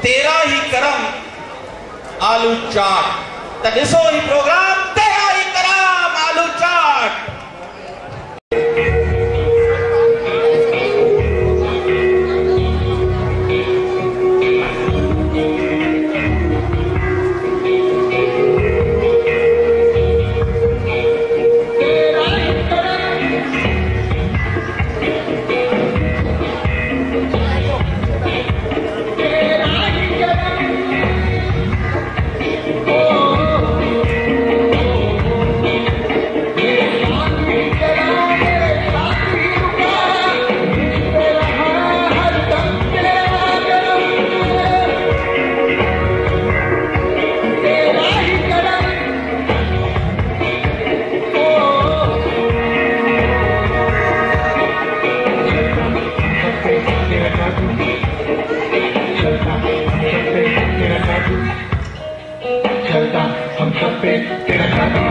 तेरा ही करम आलू चाट। त ॾिसो ही प्रोग्राम तेरा ही करम आलू चाट। हम सब पे तेरा जादू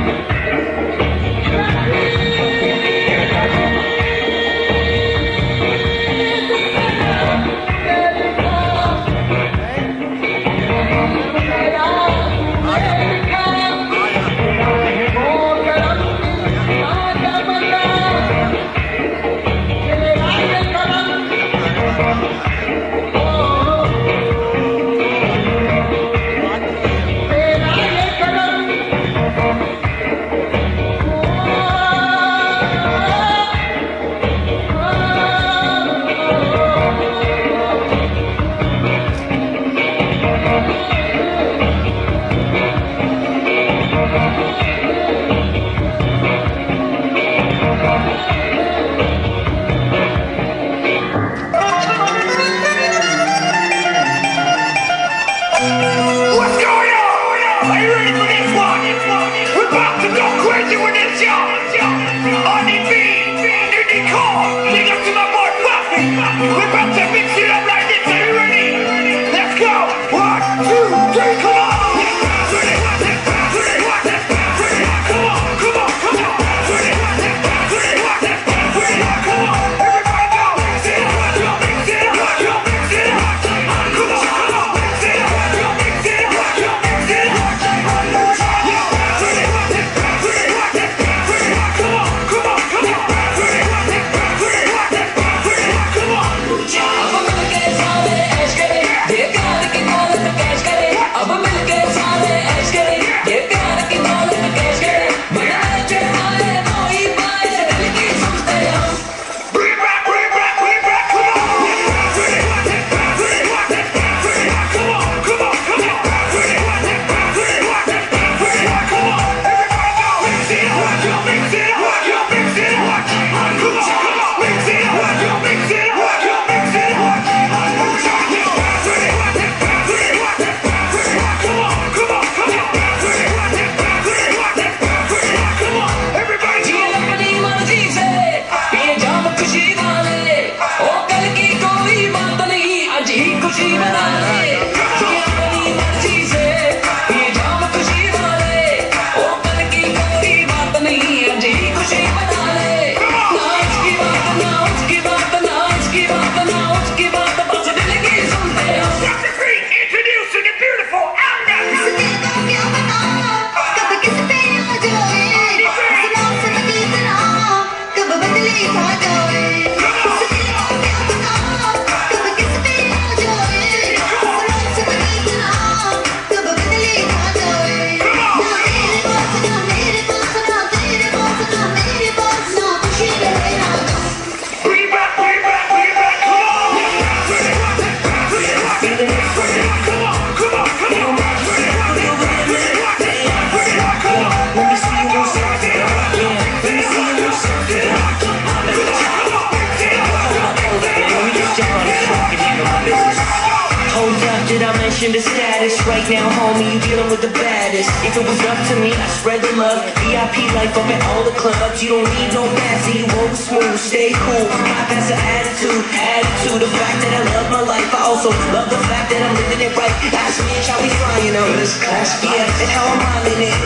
The status right now, homie, you dealing with the baddest. If it was up to me, I spread the love. VIP life up at all the clubs. You don't need no fancy, you won't smooth, stay cool. That's an attitude, the fact that I love my life. I also love the fact that I'm living it right. Ask me how we flying on this class, yeah, and how I'm minding it,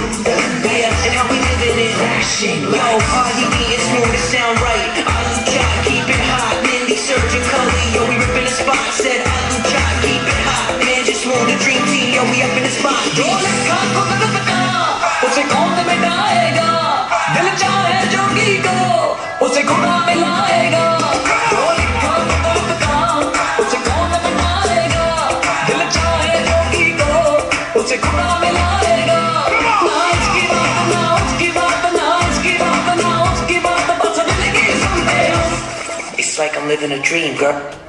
yeah, and how we living it. Yo, party being smooth, it sound right. Alu Chai, keep it hot. Mindy, surgeon, color, yo, we ripping the spot. Said Alu Chai, keep it hot, man, just जो लिखा कुदरत का उसे कौन मिटाएगा, दिल चाहे जोगी को उसे खुदा मिलाएगा। जो लिखा कुदरत का उसे कौन मिटाएगा, दिल चाहे जोगी को उसे खुदा मिलाएगा। ना इसकी बात ना उसकी बात, ना इसकी बात ना उसकी बात, बस दिल की सुनते हम। It's like I'm living a dream, girl.